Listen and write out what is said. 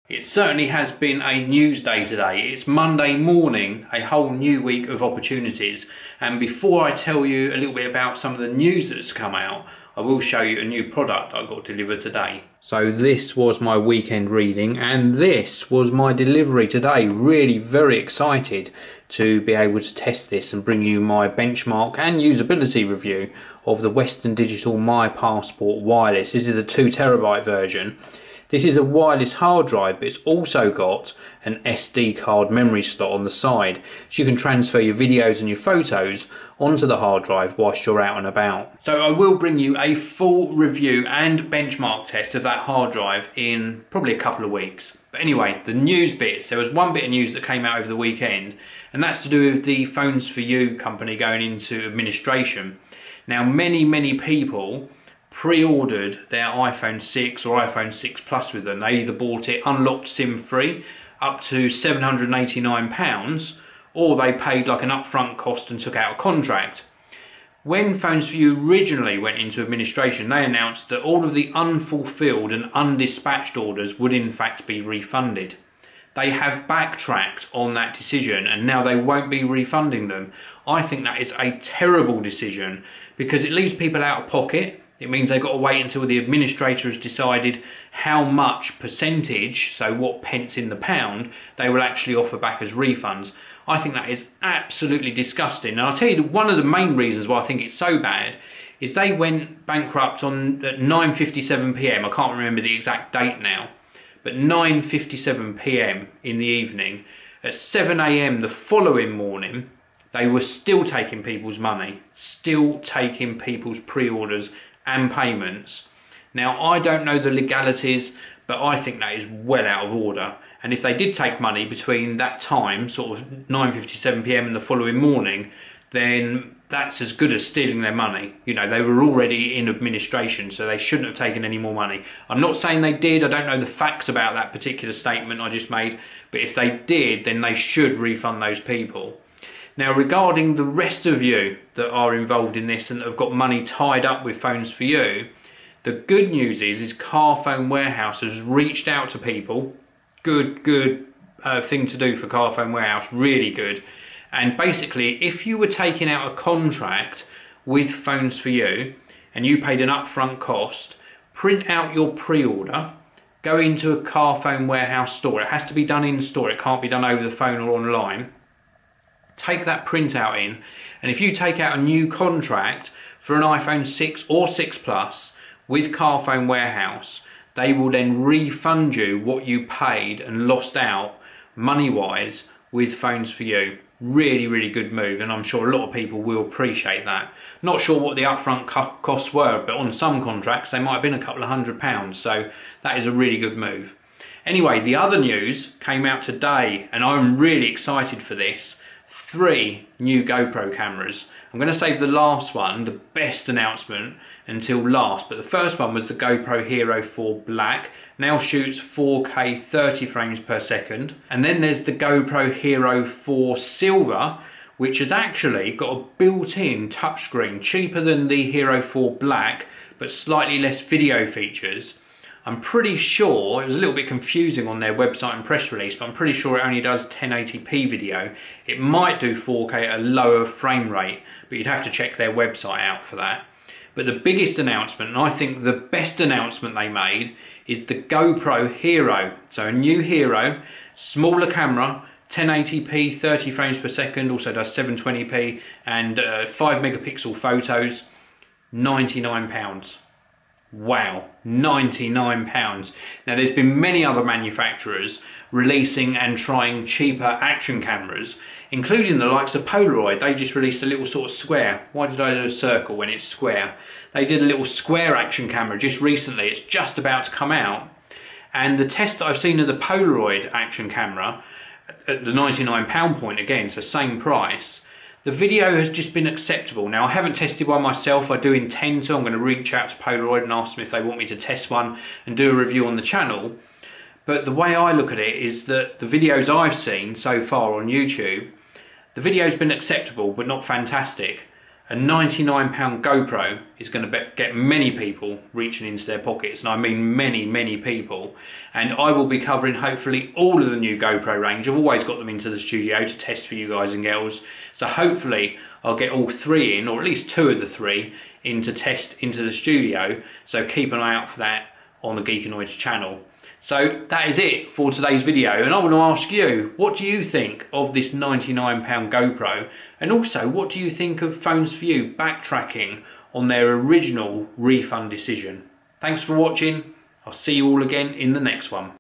It certainly has been a news day today. It's Monday morning, a whole new week of opportunities. And before I tell you a little bit about some of the news that's come out, I will show you a new product I got delivered today. So this was my weekend reading and this was my delivery today. Really very excited to be able to test this and bring you my benchmark and usability review of the Western Digital My Passport Wireless. This is the 2TB version. This is a wireless hard drive, but it's also got an SD card memory slot on the side, so you can transfer your videos and your photos onto the hard drive whilst you're out and about. So I will bring you a full review and benchmark test of that hard drive in probably a couple of weeks. But anyway, the news bits. There was one bit of news that came out over the weekend, and that's to do with the Phones for You company going into administration. Now many people pre-ordered their iPhone 6 or iPhone 6 Plus with them. They either bought it unlocked SIM free up to £789, or they paid like an upfront cost and took out a contract. When Phones for You originally went into administration, they announced that all of the unfulfilled and undispatched orders would in fact be refunded. They have backtracked on that decision and now they won't be refunding them. I think that is a terrible decision because it leaves people out of pocket. It means they've got to wait until the administrator has decided how much percentage, so what pence in the pound, they will actually offer back as refunds. I think that is absolutely disgusting. And I'll tell you, one of the main reasons why I think it's so bad is they went bankrupt at 9:57 PM. I can't remember the exact date now, but 9:57 PM in the evening. At 7 AM the following morning, they were still taking people's money, still taking people's pre-orders and payments. Now I don't know the legalities, but I think that is well out of order. And if they did take money between that time, sort of 9:57 PM and the following morning, then that's as good as stealing their money. You know, they were already in administration, so they shouldn't have taken any more money. I'm not saying they did, I don't know the facts about that particular statement I just made, but if they did, then they should refund those people. Now regarding the rest of you that are involved in this and that have got money tied up with Phones for You, the good news is Carphone Warehouse has reached out to people. Good thing to do for Carphone Warehouse, really good. And basically, if you were taking out a contract with Phones for You and you paid an upfront cost, print out your pre-order, go into a Carphone Warehouse store. It has to be done in store, it can't be done over the phone or online. Take that printout in, and if you take out a new contract for an iPhone 6 or 6 Plus with Carphone Warehouse, they will then refund you what you paid and lost out money-wise with Phones for You. Really good move, and I'm sure a lot of people will appreciate that. Not sure what the upfront costs were, but on some contracts they might have been a couple of £100, so that is a really good move. Anyway, the other news came out today, and I'm really excited for this. 3 new GoPro cameras. I'm going to save the last one, the best announcement, until last, but the first one was the GoPro Hero 4 Black. Now shoots 4K 30 frames per second. And then there's the GoPro Hero 4 Silver, which has actually got a built-in touchscreen, cheaper than the Hero 4 Black, but slightly less video features. I'm pretty sure, it was a little bit confusing on their website and press release, but I'm pretty sure it only does 1080p video. It might do 4K at a lower frame rate, but you'd have to check their website out for that. But the biggest announcement, and I think the best announcement they made, is the GoPro Hero. So a new Hero, smaller camera, 1080p, 30 frames per second, also does 720p and 5 megapixel photos, £99. Wow, £99. Now there's been many other manufacturers releasing and trying cheaper action cameras, including the likes of Polaroid. They just released a little sort of square. Why did I do a circle when it's square? They did a little square action camera just recently. It's just about to come out. And the test that I've seen of the Polaroid action camera at the £99 point, again, so same price, the video has just been acceptable. Now I haven't tested one myself, I do intend to. I'm going to reach out to Polaroid and ask them if they want me to test one and do a review on the channel. But the way I look at it is that the videos I've seen so far on YouTube, the video's been acceptable but not fantastic. a £99 GoPro is going to get many people reaching into their pockets, and I mean many people. And I will be covering hopefully all of the new GoPro range. I've always got them into the studio to test for you guys and girls, so hopefully I'll get all 3 in, or at least 2 of the 3 in to test into the studio, so keep an eye out for that on the Geekanoids channel. So that is it for today's video, and I want to ask you, what do you think of this £99 GoPro, and also what do you think of Phones For You backtracking on their original refund decision? Thanks for watching. I'll see you all again in the next one.